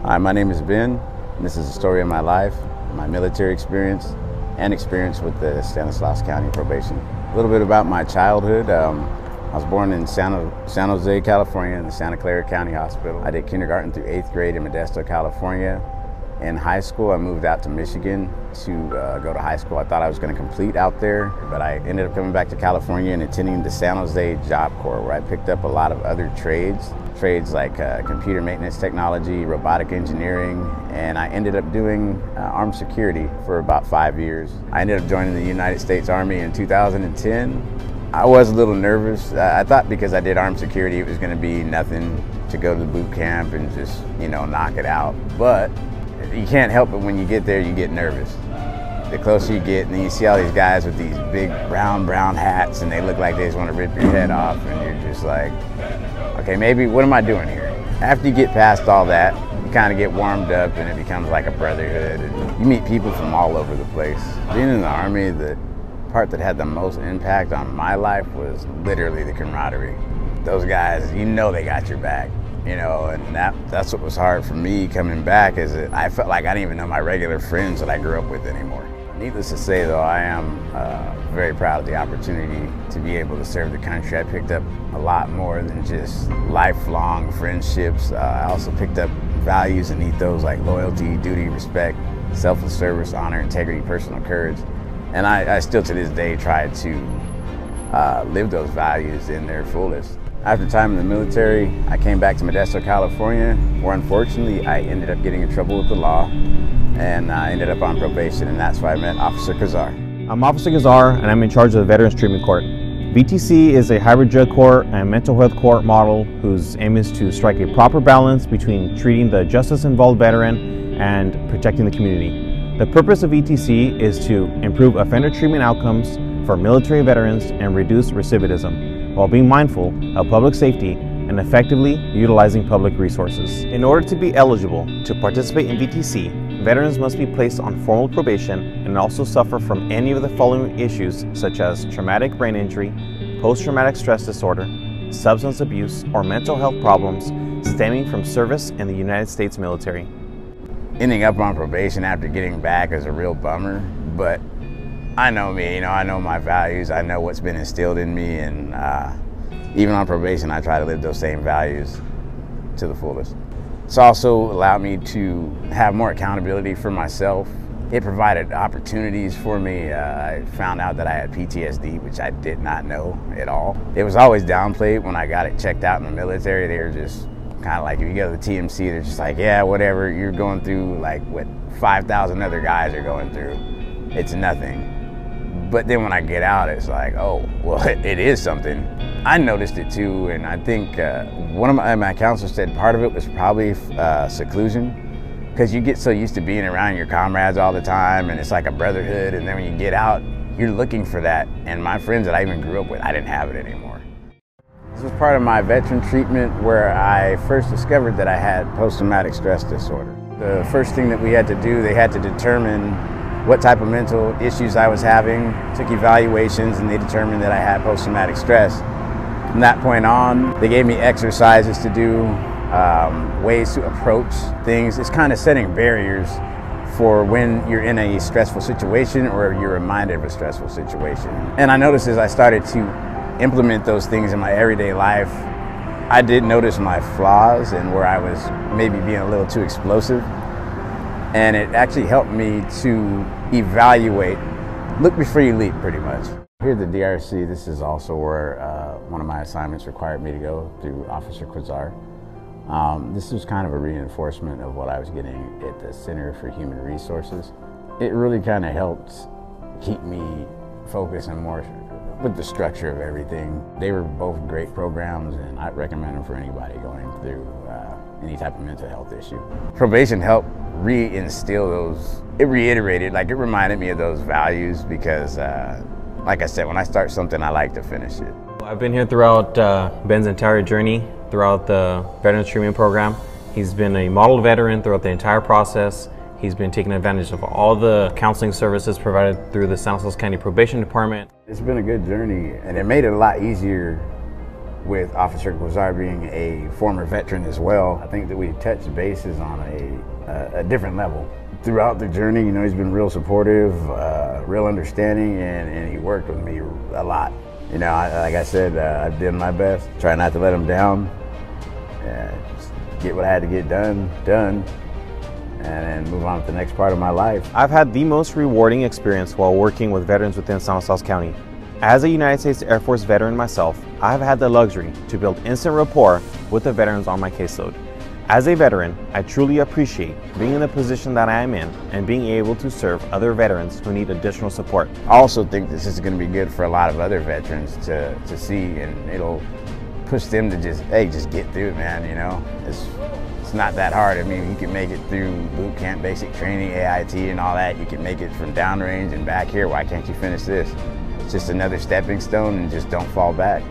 Hi, my name is Ben, and this is the story of my life, my military experience, and experience with the Stanislaus County Probation. A little bit about my childhood. I was born in San Jose, California, in the Santa Clara County Hospital. I did kindergarten through 8th grade in Modesto, California. In high school, I moved out to Michigan to go to high school. I thought I was going to complete out there, but I ended up coming back to California and attending the San Jose Job Corps, where I picked up a lot of other trades like computer maintenance technology, robotic engineering, and I ended up doing armed security for about 5 years. I ended up joining the United States Army in 2010. I was a little nervous. I thought because I did armed security, it was going to be nothing to go to the boot camp and just, knock it out. But you can't help it when you get there, you get nervous. The closer you get, and then you see all these guys with these big brown hats, and they look like they just want to rip your head off, and you're just like, okay, maybe, what am I doing here? After you get past all that, you kind of get warmed up, and it becomes like a brotherhood, and you meet people from all over the place. Being in the Army, the part that had the most impact on my life was literally the camaraderie. Those guys, they got your back. And that's what was hard for me coming back, is that I felt like I didn't even know my regular friends that I grew up with anymore. Needless to say, though, I am very proud of the opportunity to be able to serve the country. I picked up a lot more than just lifelong friendships. I also picked up values and ethos like loyalty, duty, respect, selfless service, honor, integrity, personal courage. And I still to this day try to live those values in their fullest. After time in the military, I came back to Modesto, California, where unfortunately I ended up getting in trouble with the law, and I ended up on probation, and that's why I met Officer Guizar. I'm Officer Guizar, and I'm in charge of the Veterans Treatment Court. VTC is a hybrid drug court and mental health court model whose aim is to strike a proper balance between treating the justice-involved veteran and protecting the community. The purpose of VTC is to improve offender treatment outcomes for military veterans and reduce recidivism, while being mindful of public safety and effectively utilizing public resources. In order to be eligible to participate in VTC, veterans must be placed on formal probation and also suffer from any of the following issues, such as traumatic brain injury, post-traumatic stress disorder, substance abuse, or mental health problems stemming from service in the United States military. Ending up on probation after getting back is a real bummer, but I know me, I know my values, I know what's been instilled in me, and even on probation, I try to live those same values to the fullest. It's also allowed me to have more accountability for myself. It provided opportunities for me. I found out that I had PTSD, which I did not know at all. It was always downplayed when I got it checked out in the military. They were just kind of like, if you go to the TMC, they're just like, yeah, whatever, you're going through like what 5,000 other guys are going through. It's nothing. But then when I get out, it's like, oh, well, it is something. I noticed it too, and I think one of my counselors said part of it was probably seclusion, because you get so used to being around your comrades all the time, and it's like a brotherhood, and then when you get out, you're looking for that. And my friends that I even grew up with, I didn't have it anymore. This was part of my veteran treatment where I first discovered that I had post-traumatic stress disorder. The first thing that we had to do, they had to determine what type of mental issues I was having, took evaluations, and they determined that I had post-traumatic stress. From that point on, they gave me exercises to do, ways to approach things. It's kind of setting barriers for when you're in a stressful situation or you're reminded of a stressful situation. And I noticed as I started to implement those things in my everyday life, I did notice my flaws and where I was maybe being a little too explosive. And it actually helped me to evaluate, look before you leap, pretty much. Here at the DRC, this is also where one of my assignments required me to go through Officer Guizar. This was kind of a reinforcement of what I was getting at the Center for Human Resources. It really kind of helped keep me focused and more with the structure of everything. They were both great programs, and I'd recommend them for anybody going through any type of mental health issue. Probation helped reinstill those, it reiterated, like it reminded me of those values, because like I said, when I start something, I like to finish it. I've been here throughout Ben's entire journey, throughout the Veterans Treatment Program. He's been a model veteran throughout the entire process. He's been taking advantage of all the counseling services provided through the Stanislaus County Probation Department. It's been a good journey, and it made it a lot easier with Officer Guizar being a former veteran as well, I think that we touched bases on a different level. Throughout the journey, you know, he's been real supportive, real understanding, and he worked with me a lot. You know, like I said, I did my best, try not to let him down, just get what I had to get done, and then move on to the next part of my life. I've had the most rewarding experience while working with veterans within Stanislaus County. As a United States Air Force veteran myself, I've had the luxury to build instant rapport with the veterans on my caseload. As a veteran, I truly appreciate being in the position that I am in and being able to serve other veterans who need additional support. I also think this is going to be good for a lot of other veterans to see, and it'll push them to just get through it, man. You know, it's not that hard. I mean, you can make it through boot camp, basic training, AIT and all that. You can make it from downrange and back here. Why can't you finish this? It's just another stepping stone, and just don't fall back.